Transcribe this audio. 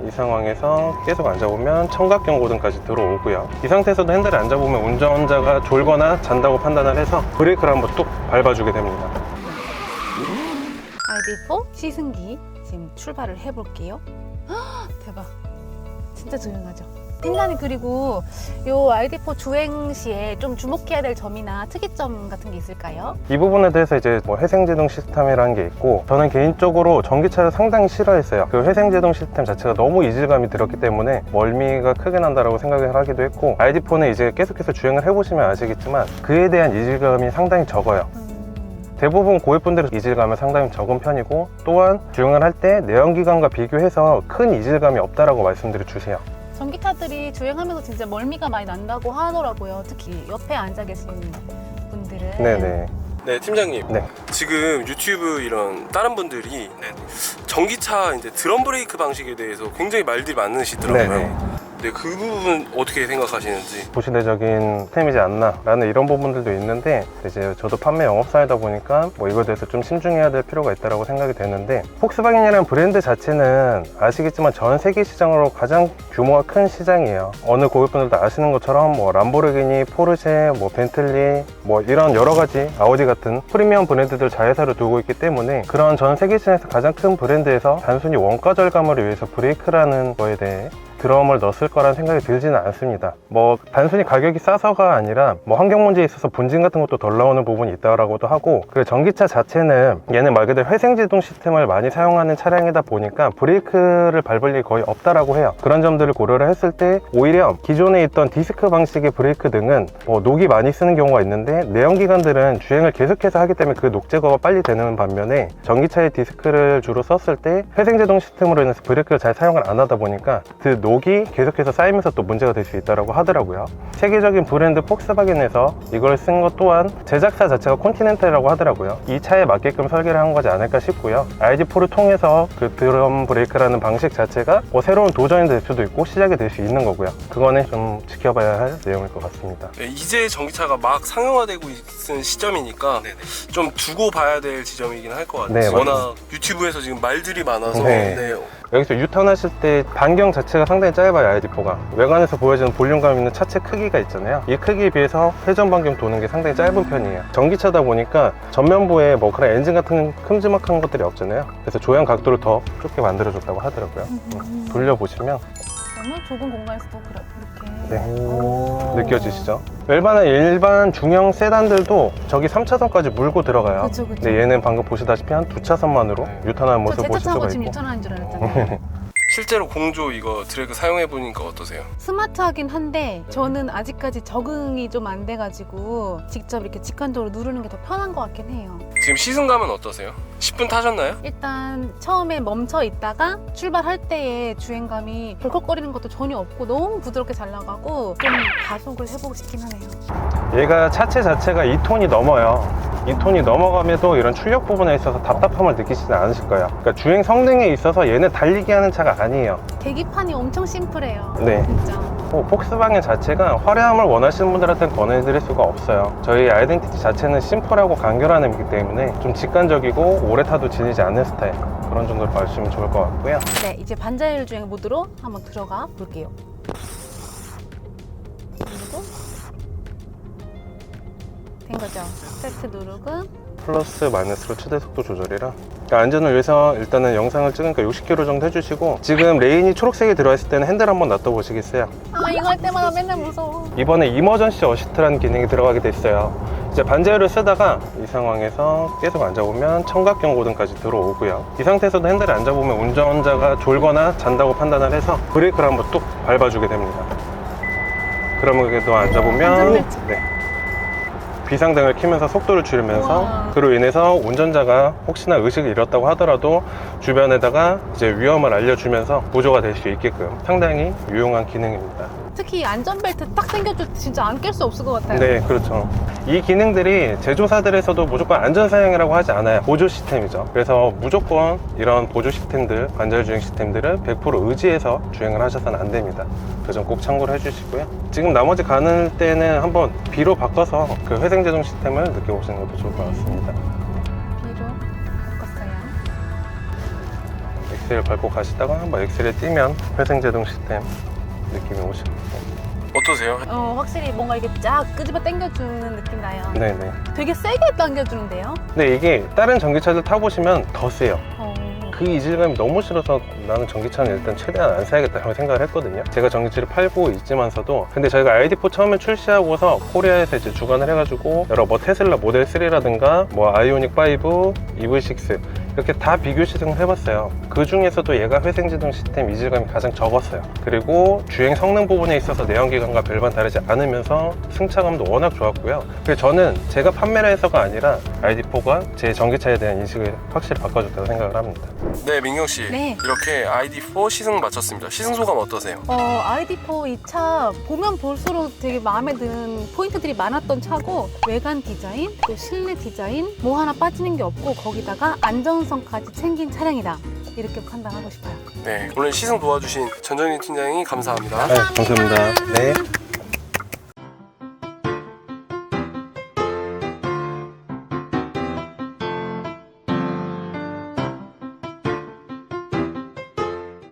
이 상황에서 계속 앉아보면 청각 경고등까지 들어오고요. 이 상태에서도 핸들을 안 잡으면 운전자가 졸거나 잔다고 판단을 해서 브레이크를 한번 뚝 밟아주게 됩니다. ID4 시승기 지금 출발을 해볼게요. 대박, 진짜 조용하죠? 팀장님, 그리고 요 ID4 주행 시에 좀 주목해야 될 점이나 특이점 같은 게 있을까요? 이 부분에 대해서 이제 뭐 회생제동 시스템이라는 게 있고, 저는 개인적으로 전기차를 상당히 싫어했어요. 그 회생제동 시스템 자체가 너무 이질감이 들었기 때문에 멀미가 크게 난다라고 생각을 하기도 했고, ID4는 이제 계속해서 주행을 해보시면 아시겠지만 그에 대한 이질감이 상당히 적어요. 대부분 고객분들은 이질감은 상당히 적은 편이고, 또한 주행을 할 때 내연기관과 비교해서 큰 이질감이 없다라고 말씀드려 주세요. 전기차들이 주행하면서 진짜 멀미가 많이 난다고 하더라고요. 특히 옆에 앉아 계신 분들은. 네네. 네, 팀장님. 네. 지금 유튜브 이런 다른 분들이 전기차 이제 드럼 브레이크 방식에 대해서 굉장히 말들이 많으시더라고요. 네네. 네, 그 부분 어떻게 생각하시는지. 보시대적인 시스템이지 않나 라는 이런 부분들도 있는데, 이제 저도 판매 영업사이다 보니까 뭐 이거에 대해서 좀 신중해야 될 필요가 있다고 생각이 되는데, 폭스바겐이라는 브랜드 자체는 아시겠지만 전 세계 시장으로 가장 규모가 큰 시장이에요. 어느 고객분들도 아시는 것처럼 뭐 람보르기니, 포르쉐, 뭐 벤틀리, 뭐 이런 여러 가지, 아우디 같은 프리미엄 브랜드들 자회사를 두고 있기 때문에, 그런 전 세계 시장에서 가장 큰 브랜드에서 단순히 원가 절감을 위해서 브레이크라는 거에 대해 드럼을 넣었을 거라는 생각이 들지는 않습니다. 뭐 단순히 가격이 싸서가 아니라 뭐 환경 문제에 있어서 분진 같은 것도 덜 나오는 부분이 있다라고도 하고, 그 전기차 자체는 얘는 말 그대로 회생제동 시스템을 많이 사용하는 차량이다 보니까 브레이크를 밟을 일이 거의 없다라고 해요. 그런 점들을 고려를 했을 때 오히려 기존에 있던 디스크 방식의 브레이크 등은 뭐 녹이 많이 쓰는 경우가 있는데, 내연기관들은 주행을 계속해서 하기 때문에 그 녹 제거가 빨리 되는 반면에, 전기차의 디스크를 주로 썼을 때 회생제동 시스템으로 인해서 브레이크를 잘 사용을 안 하다 보니까 그 녹이 계속해서 쌓이면서 또 문제가 될 수 있다고 하더라고요. 세계적인 브랜드 폭스바겐에서 이걸 쓴 것 또한 제작사 자체가 콘티넨탈이라고 하더라고요. 이 차에 맞게끔 설계를 한 거지 않을까 싶고요. ID4를 통해서 그 드럼 브레이크라는 방식 자체가 뭐 새로운 도전이 될 수도 있고 시작이 될 수 있는 거고요. 그거는 좀 지켜봐야 할 내용일 것 같습니다. 네, 이제 전기차가 막 상용화되고 있는 시점이니까 좀 두고 봐야 될 지점이긴 할 것 같아요. 네, 워낙 유튜브에서 지금 말들이 많아서. 네. 여기서 유턴하실 때 반경 자체가 상당히 짧아요. ID4가 외관에서 보여지는 볼륨감 있는 차체 크기가 있잖아요. 이 크기에 비해서 회전 반경 도는 게 상당히 짧은 편이에요. 전기차다 보니까 전면부에 뭐 그런 엔진 같은 큼지막한 것들이 없잖아요. 그래서 조향 각도를 더 좁게 만들어줬다고 하더라고요. 돌려보시면 너무 좁은 공간에서도 그렇게. 네. 느껴지시죠? 일반 중형 세단들도 저기 3차선까지 물고 들어가요. 그쵸, 그쵸. 근데 얘는 방금 보시다시피 한 2차선만으로 유턴하는 저 모습을 제 차 보실 타고 수가 지금 있고. 유턴하는 줄 알았잖아요. 실제로 공조 이거 드래그 사용해 보니까 어떠세요? 스마트하긴 한데 저는 아직까지 적응이 좀 안 돼가지고 직접 이렇게 직관적으로 누르는 게 더 편한 것 같긴 해요. 지금 시승감은 어떠세요? 10분 타셨나요? 일단 처음에 멈춰 있다가 출발할 때의 주행감이 덜컥거리는 것도 전혀 없고 너무 부드럽게 잘 나가고 좀 가속을 해보고 싶긴 하네요. 얘가 차체 자체가 2톤이 넘어요. 2톤이 넘어감에도 이런 출력 부분에 있어서 답답함을 느끼시진 않으실 거예요. 그러니까 주행 성능에 있어서 얘는 달리기 하는 차가 아니에요. 계기판이 엄청 심플해요. 네. 진짜. 폭스바겐 자체가 화려함을 원하시는 분들한테는 권해드릴 수가 없어요. 저희 아이덴티티 자체는 심플하고 간결한 애이기 때문에 좀 직관적이고 오래 타도 질리지 않는 스타일, 그런 정도로 봐주시면 좋을 것 같고요. 네, 이제 반자율 주행 모드로 한번 들어가 볼게요. 그리고 된 거죠. 세트 누르고 플러스 마이너스로 최대 속도 조절이라, 그러니까 안전을 위해서 일단은 영상을 찍으니까 60km 정도 해주시고, 지금 레인이 초록색이 들어있을 때는 핸들 한번 놔둬보시겠어요? 아, 이거 할 때마다 맨날 무서워. 이번에 이머전시 어시스트라는 기능이 들어가게 됐어요. 이제 반자율을 쓰다가 이 상황에서 계속 앉아보면 청각 경고등까지 들어오고요. 이 상태에서도 핸들을 안 잡으면 운전자가 졸거나 잔다고 판단을 해서 브레이크를 한번 뚝 밟아주게 됩니다. 그러면 그래도 앉아보면 안전벨트. 네. 비상등을 켜면서 속도를 줄이면서, 우와. 그로 인해서 운전자가 혹시나 의식을 잃었다고 하더라도 주변에다가 이제 위험을 알려주면서 보조가 될 수 있게끔 상당히 유용한 기능입니다. 특히 안전벨트 딱 생겨줄 때 진짜 안 낄 수 없을 것 같아요. 네, 그렇죠. 이 기능들이 제조사들에서도 무조건 안전사양이라고 하지 않아요. 보조 시스템이죠. 그래서 무조건 이런 보조 시스템들, 반자율 주행 시스템들을 100% 의지해서 주행을 하셔서는 안 됩니다. 그 점 꼭 참고를 해주시고요. 지금 나머지 가는 때는 한번 B로 바꿔서 그 회생제동 시스템을 느껴보시는 것도 좋을 것 같습니다. B로 바꿨어요. 엑셀을 밟고 가시다가 한번 엑셀에 뛰면 회생제동 시스템 느낌이 오실 거예요. 어떠세요? 확실히 뭔가 이렇게 쫙 끄집어 당겨주는 느낌 나요. 네네. 되게 세게 당겨주는데요. 근데 이게 다른 전기차들 타보시면 더 세요. 그 이질감이 너무 싫어서 나는 전기차는 일단 최대한 안 사야겠다라고 생각을 했거든요. 제가 전기차를 팔고 있지만서도 근데 저희가 ID4 처음에 출시하고서 코리아에서 이제 주관을 해가지고 여러 뭐 테슬라 모델 3라든가 뭐 아이오닉 5, EV6 이렇게 다 비교 시승을 해봤어요. 그 중에서도 얘가 회생제동 시스템 이질감이 가장 적었어요. 그리고 주행 성능 부분에 있어서 내연기관과 별반 다르지 않으면서 승차감도 워낙 좋았고요. 그래서 저는 제가 판매를 해서가 아니라 ID4가 제 전기차에 대한 인식을 확실히 바꿔줬다고 생각을 합니다. 네, 민경 씨. 네. 이렇게 ID4 시승 마쳤습니다. 시승 소감 어떠세요? ID4 이 차 보면 볼수록 되게 마음에 드는 포인트들이 많았던 차고 외관 디자인, 또 실내 디자인 뭐 하나 빠지는 게 없고 거기다가 안전성까지 챙긴 차량이다. 이렇게 판단하고 싶어요. 네, 오늘 시승 도와주신 전정희 팀장님 감사합니다. 감사합니다. 네.